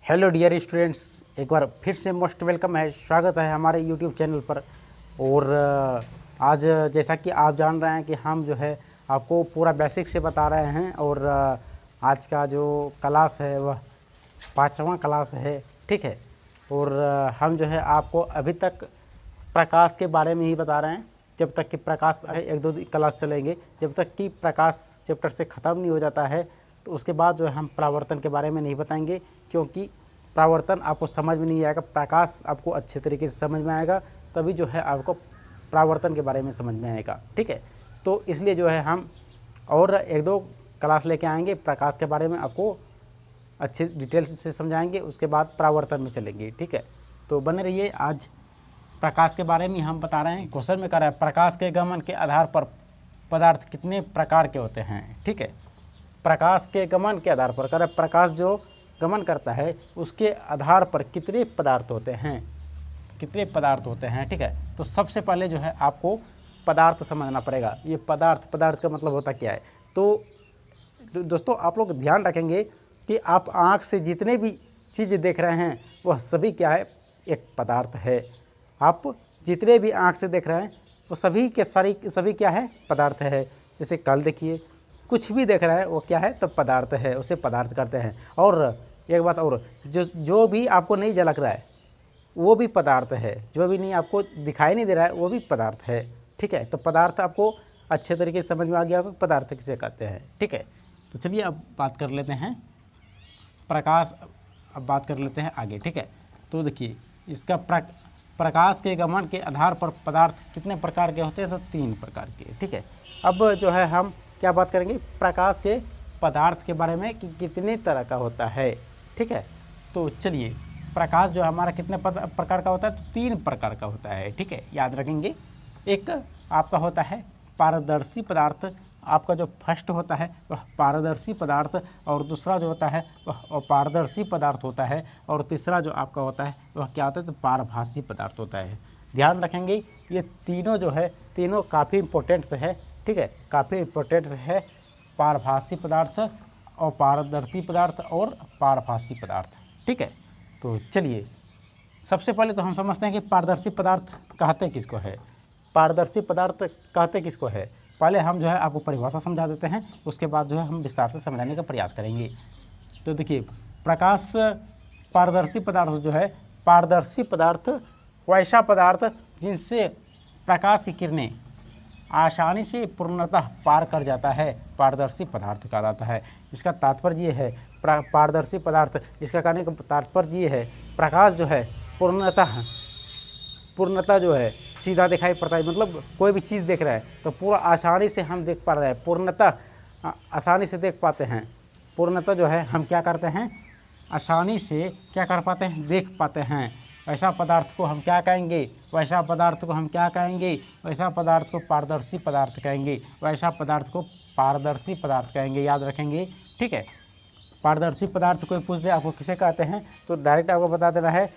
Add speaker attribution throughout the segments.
Speaker 1: Hello dear students, एक बार फिर से मोस्ट वेलकम है, स्वागत है हमारे यूट्यूब चैनल पर। और आज जैसा कि आप जान रहे हैं कि हम जो है आपको पूरा बेसिक से बता रहे हैं। और आज का जो क्लास है वह 5वां क्लास है, ठीक है। और हम जो है आपको अभी तक प्रकाश के बारे में ही बता रहे हैं। जब तक कि प्रकाश एक दो क्लास चलेंगे, जब तक कि प्रकाश चैप्टर से ख़त्म नहीं हो जाता है तो उसके बाद जो है हम परावर्तन के बारे में नहीं बताएंगे, क्योंकि परावर्तन आपको समझ में नहीं आएगा। प्रकाश आपको अच्छे तरीके से समझ में आएगा, तभी जो है आपको परावर्तन के बारे में समझ में आएगा, ठीक है। तो इसलिए जो है हम और एक दो क्लास लेके आएंगे, प्रकाश के बारे में आपको अच्छे डिटेल्स से समझाएंगे, उसके बाद परावर्तन में चलेंगे, ठीक है। तो बने रहिए। आज प्रकाश के बारे में हम बता रहे हैं। क्वेश्चन में कह रहा है प्रकाश के गमन के आधार पर पदार्थ कितने प्रकार के होते हैं, ठीक है। प्रकाश के गमन के आधार पर कह रहा है प्रकाश जो गमन करता है उसके आधार पर कितने पदार्थ होते हैं, कितने पदार्थ होते हैं, ठीक है। तो सबसे पहले जो है आपको पदार्थ समझना पड़ेगा। ये पदार्थ का मतलब होता क्या है। तो दोस्तों आप लोग ध्यान रखेंगे कि आप आँख से जितने भी चीज़ें देख रहे हैं वह सभी क्या है, एक पदार्थ है। आप जितने भी आँख से देख रहे हैं वो सभी के सभी क्या है, पदार्थ है। जैसे कल देखिए, कुछ भी देख रहे हैं वो क्या है, तो पदार्थ है, उसे पदार्थ करते हैं। और एक बात और, जो भी आपको नहीं झलक रहा है वो भी पदार्थ है, जो भी नहीं आपको दिखाई नहीं दे रहा है वो भी पदार्थ है, ठीक है। तो पदार्थ आपको अच्छे तरीके से समझ में आ गया होगा पदार्थ किसे कहते हैं, ठीक है। तो चलिए अब बात कर लेते हैं प्रकाश, अब बात कर लेते हैं आगे, ठीक है। तो देखिए इसका प्रकाश के गमन के आधार पर पदार्थ कितने प्रकार के होते हैं, तो 3 प्रकार के, ठीक है। अब जो है हम क्या बात करेंगे, प्रकाश के पदार्थ के बारे में कि कितने तरह का होता है, ठीक है। तो चलिए, प्रकाश जो हमारा कितने प्रकार का होता है, तो 3 प्रकार का होता है, ठीक है, याद रखेंगे। एक आपका होता है पारदर्शी पदार्थ, आपका जो फर्स्ट होता है वह पारदर्शी पदार्थ, और दूसरा जो होता है वह अपारदर्शी पदार्थ होता है, और तीसरा जो आपका होता है वह क्या होता है, तो पारभासी पदार्थ होता है। ध्यान रखेंगे ये तीनों जो है, तीनों काफ़ी इंपॉर्टेंट्स है, ठीक है, काफ़ी इंपॉर्टेंट्स है। पारभासी पदार्थ, अपारदर्शी पदार्थ और पारभासी पदार्थ, ठीक है। तो चलिए सबसे पहले तो हम समझते हैं कि पारदर्शी पदार्थ कहते किसको है, पारदर्शी पदार्थ कहते किसको है। पहले हम जो है आपको परिभाषा समझा देते हैं, उसके बाद जो है हम विस्तार से समझाने का प्रयास करेंगे। तो देखिए, प्रकाश पारदर्शी पदार्थ जो है, पारदर्शी पदार्थ वैसा पदार्थ जिनसे प्रकाश की किरणें आसानी से पूर्णतः पार कर जाता है, पारदर्शी पदार्थ कहा जाता है। इसका तात्पर्य ये है, पारदर्शी पदार्थ, इसका कहने का तात्पर्य ये है, प्रकाश जो है पूर्णतः जो है सीधा दिखाई पड़ता है। मतलब कोई भी चीज़ देख रहा है तो पूरा आसानी से हम देख पा रहे हैं, पूर्णतः आसानी से देख पाते हैं। पूर्णतः जो है हम क्या करते हैं, आसानी से क्या कर पाते हैं, देख पाते हैं। वैसा पदार्थ को हम क्या कहेंगे, वैसा पदार्थ को हम क्या कहेंगे, वैसा पदार्थ को पारदर्शी पदार्थ कहेंगे, वैसा पदार्थ को पारदर्शी पदार्थ कहेंगे, याद रखेंगे, ठीक है। पारदर्शी पदार्थ कोई पूछ दे आपको किसे कहते हैं, तो डायरेक्ट आपको बता देना है,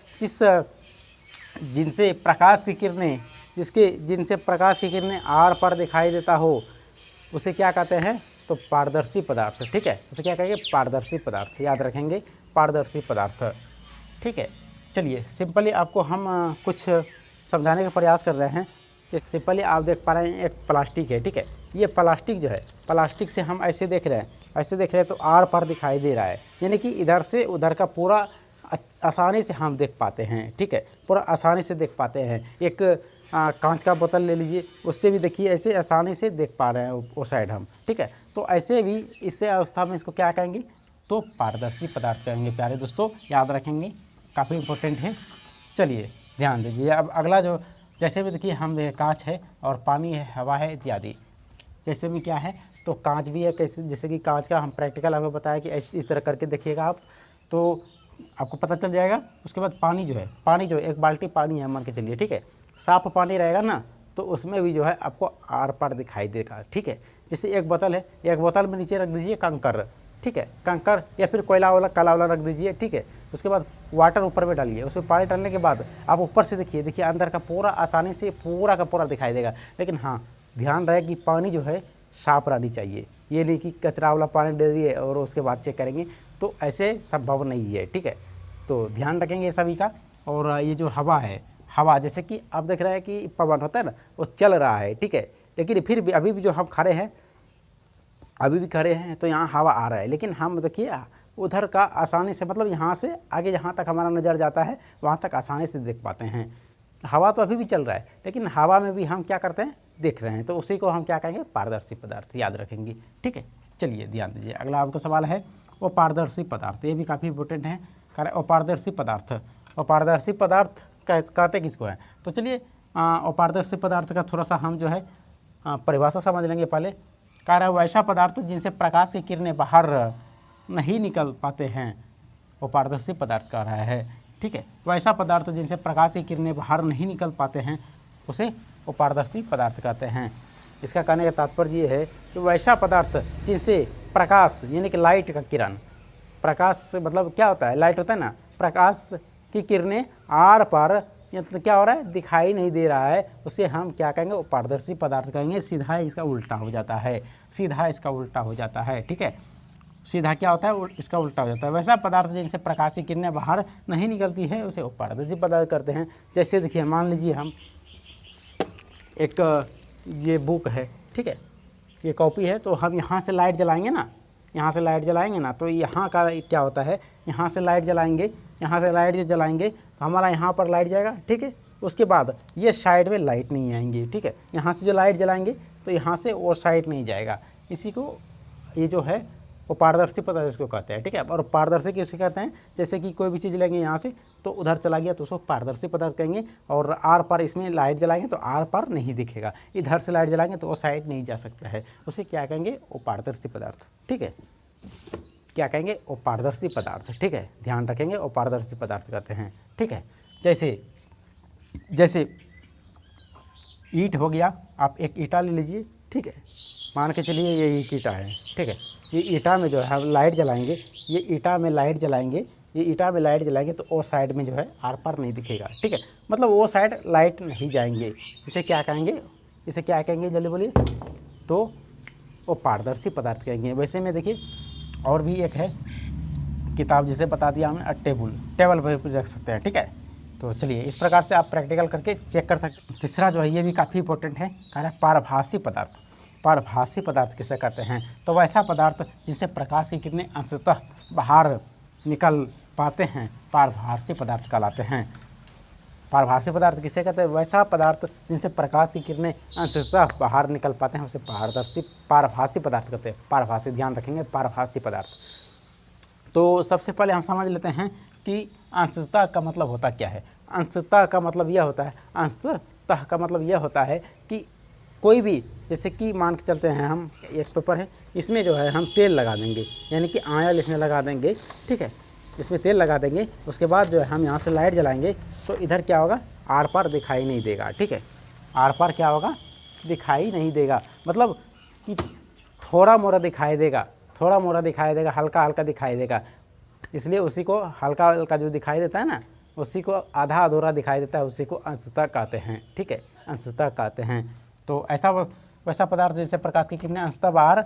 Speaker 1: जिनसे प्रकाश की किरणें जिनसे प्रकाश की किरणें आर पार दिखाई देता हो, उसे क्या कहते हैं, तो पारदर्शी पदार्थ, ठीक है। उसे क्या कहेंगे, पारदर्शी पदार्थ, याद रखेंगे, पारदर्शी पदार्थ, ठीक है। चलिए सिंपली आपको हम कुछ समझाने का प्रयास कर रहे हैं। कि सिंपली आप देख पा रहे हैं एक प्लास्टिक है, ठीक है। ये प्लास्टिक जो है, प्लास्टिक से हम ऐसे देख रहे हैं, ऐसे देख रहे हैं तो आर पार दिखाई दे रहा है, यानी कि इधर से उधर का पूरा आसानी से हम देख पाते हैं, ठीक है, पूरा आसानी से देख पाते हैं। एक कांच का बोतल ले लीजिए, उससे भी देखिए ऐसे आसानी से देख पा रहे हैं वो साइड हम, ठीक है। तो ऐसे भी इससे अवस्था में इसको क्या कहेंगे, तो पारदर्शी पदार्थ कहेंगे। प्यारे दोस्तों याद रखेंगे, काफ़ी इंपॉर्टेंट है। चलिए ध्यान दीजिए। अब अगला जो, जैसे भी देखिए हम कांच है और पानी है, हवा है इत्यादि, जैसे भी क्या है, तो कांच भी है, कैसे, जैसे कि कांच का हम प्रैक्टिकल आपको बताया कि इस तरह करके देखिएगा आप, तो आपको पता चल जाएगा। उसके बाद पानी जो है, एक बाल्टी पानी है मान के चलिए, ठीक है, साफ पानी रहेगा ना, तो उसमें भी जो है आपको आर पार दिखाई देगा, ठीक है। जैसे एक बोतल है, एक बोतल में नीचे रख दीजिए कंकर, ठीक है, कंकर या फिर कोयला वाला काला वाला रख दीजिए, ठीक है। उसके बाद वाटर ऊपर में डालिए, उसमें पानी डालने के बाद आप ऊपर से देखिए अंदर का पूरा आसानी से पूरा का पूरा दिखाई देगा। लेकिन हाँ, ध्यान रहे कि पानी जो है साफ रहनी चाहिए, ये नहीं कि कचरा वाला पानी दे दिए और उसके बाद चेक करेंगे, तो ऐसे संभव नहीं है, ठीक है। तो ध्यान रखेंगे ये सभी का। और ये जो हवा है, हवा जैसे कि आप देख रहे हैं कि पवन होता है ना, वो चल रहा है, ठीक है, लेकिन फिर भी अभी भी जो हम खड़े हैं, अभी भी खड़े हैं तो यहाँ हवा आ रहा है, लेकिन हम देखिए उधर का आसानी से, मतलब यहाँ से आगे जहाँ तक हमारा नज़र जाता है वहाँ तक आसानी से देख पाते हैं। हवा तो अभी भी चल रहा है, लेकिन हवा में भी हम क्या करते हैं, देख रहे हैं, तो उसी को हम क्या कहेंगे, पारदर्शी पदार्थ, याद रखेंगे, ठीक है। चलिए ध्यान दीजिए, अगला आपका सवाल है अपारदर्शी पदार्थ। ये भी काफ़ी इंपॉर्टेंट है। अपारदर्शी पदार्थ, अपारदर्शी पदार्थ कहते किसको है? तो चलिए अपारदर्शी पदार्थ का थोड़ा सा हम जो है परिभाषा समझ लेंगे पहले। कह रहा है वैसा पदार्थ जिनसे प्रकाश की किरणें बाहर नहीं निकल पाते हैं, अपारदर्शी पदार्थ कह रहा है, ठीक है। वैसा पदार्थ जिनसे प्रकाश की किरणें बाहर नहीं निकल पाते हैं उसे अपारदर्शी पदार्थ कहते हैं। इसका कहने का तात्पर्य ये है कि वैसा पदार्थ जिनसे प्रकाश यानी कि लाइट का किरण, प्रकाश मतलब क्या होता है, लाइट होता है ना, प्रकाश की किरणें आर पार मतलब क्या हो रहा है, दिखाई नहीं दे रहा है, उसे हम क्या कहेंगे, अपारदर्शी पदार्थ कहेंगे। सीधा इसका उल्टा हो जाता है, सीधा इसका उल्टा हो जाता है, ठीक है। सीधा क्या होता है, इसका उल्टा हो जाता है। वैसा पदार्थ जिनसे प्रकाश की किरणें बाहर नहीं निकलती है उसे अपारदर्शी पदार्थ करते हैं। जैसे देखिए, मान लीजिए हम एक ये बुक है, ठीक है, ये कॉपी है, तो हम यहाँ से लाइट जलाएंगे ना, यहाँ से लाइट जलाएंगे ना, तो यहाँ का क्या होता है, यहाँ से लाइट जलाएंगे, यहाँ से लाइट जो जलाएंगे तो हमारा यहाँ पर लाइट जाएगा, ठीक है। उसके बाद ये साइड में लाइट नहीं आएंगी, ठीक है। यहाँ से जो लाइट जलाएंगे तो यहाँ से और साइड नहीं जाएगा। इसी को ये जो है वो पारदर्शी पदार्थ इसको कहते हैं, ठीक है। और पारदर्शी किसे कहते हैं, जैसे कि कोई भी चीज़ लेंगे यहाँ से तो उधर चला गया तो उसको पारदर्शी पदार्थ कहेंगे। और आर पार इसमें लाइट जलाएंगे तो आर पार नहीं दिखेगा, इधर से लाइट जलाएंगे तो वो साइड नहीं जा सकता है, उसे क्या कहेंगे, वो पारदर्शी पदार्थ, ठीक है। क्या कहेंगे, वो पारदर्शी पदार्थ, ठीक है, ध्यान रखेंगे, वो पारदर्शी पदार्थ कहते हैं, ठीक है। जैसे ईंट हो गया, आप एक ईंटा ले लीजिए, ठीक है, मान के चलिए ये एक ईंटा है, ठीक है। ये ईंटा में जो है लाइट जलाएंगे, ये ईंटा में लाइट जलाएंगे, ये ईंटा में लाइट जलाएंगे तो वो साइड में जो है आर पार नहीं दिखेगा, ठीक है, मतलब वो साइड लाइट नहीं जाएंगे। इसे क्या कहेंगे, इसे क्या कहेंगे, जल्दी बोलिए, तो वो पारदर्शी पदार्थ कहेंगे। वैसे में देखिए और भी एक है किताब, जिसे बता दिया हमने, टेबल पर रख सकते हैं, ठीक है। तो चलिए इस प्रकार से आप प्रैक्टिकल करके चेक कर सकते हैं। तीसरा जो है ये भी काफ़ी इंपॉर्टेंट है, कह रहा है पारभासी पदार्थ। पारभासी पदार्थ किसे कहते हैं, तो वैसा पदार्थ जिससे प्रकाश की किरणें अंशतः बाहर निकल पाते हैं पारभासी पदार्थ कहलाते हैं। पारभासी पदार्थ किसे कहते हैं, वैसा पदार्थ जिनसे प्रकाश की किरणें अंशतः बाहर निकल पाते हैं उसे पारभासी पदार्थ कहते हैं। पारभासी, ध्यान रखेंगे, पारभासी पदार्थ। तो सबसे पहले हम समझ लेते हैं कि अंशतः का मतलब होता क्या है। अंशतः का मतलब यह होता है, अंशतः का मतलब यह होता है कि कोई भी, जैसे कि मान के चलते हैं हम, एक पेपर है, इसमें जो है हम तेल लगा देंगे, यानी कि आयल इसमें लगा देंगे, ठीक है, इसमें तेल लगा देंगे। उसके बाद जो है हम यहाँ से लाइट जलाएंगे तो इधर क्या होगा, आर पार दिखाई नहीं देगा, ठीक है, आर पार क्या होगा, दिखाई नहीं देगा, मतलब कि थोड़ा मोड़ा दिखाई देगा, थोड़ा मोड़ा दिखाई देगा, हल्का हल्का दिखाई देगा। इसलिए उसी को हल्का हल्का जो दिखाई देता है ना, उसी को आधा अधूरा दिखाई देता है, उसी को अंशतः कहते हैं, ठीक है, अंशतः कहते हैं। तो ऐसा वैसा पदार्थ जिससे प्रकाश की किरणें अंशतः बाहर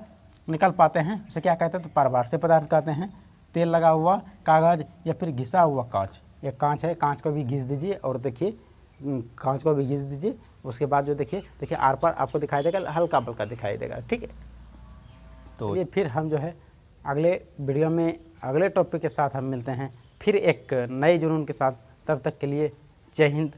Speaker 1: निकल पाते हैं उसे क्या कहते हैं, तो पारभासी पदार्थ कहते हैं। तेल लगा हुआ कागज़ या फिर घिसा हुआ कांच, ये कांच है, कांच को भी घिस दीजिए और देखिए, कांच को भी घिस दीजिए। उसके बाद जो देखिए आर पार आपको दिखाई देगा, हल्का हल्का दिखाई देगा, ठीक है। तो ये फिर हम जो है अगले वीडियो में अगले टॉपिक के साथ हम मिलते हैं फिर एक नए जुनून के साथ। तब तक के लिए जय हिंद,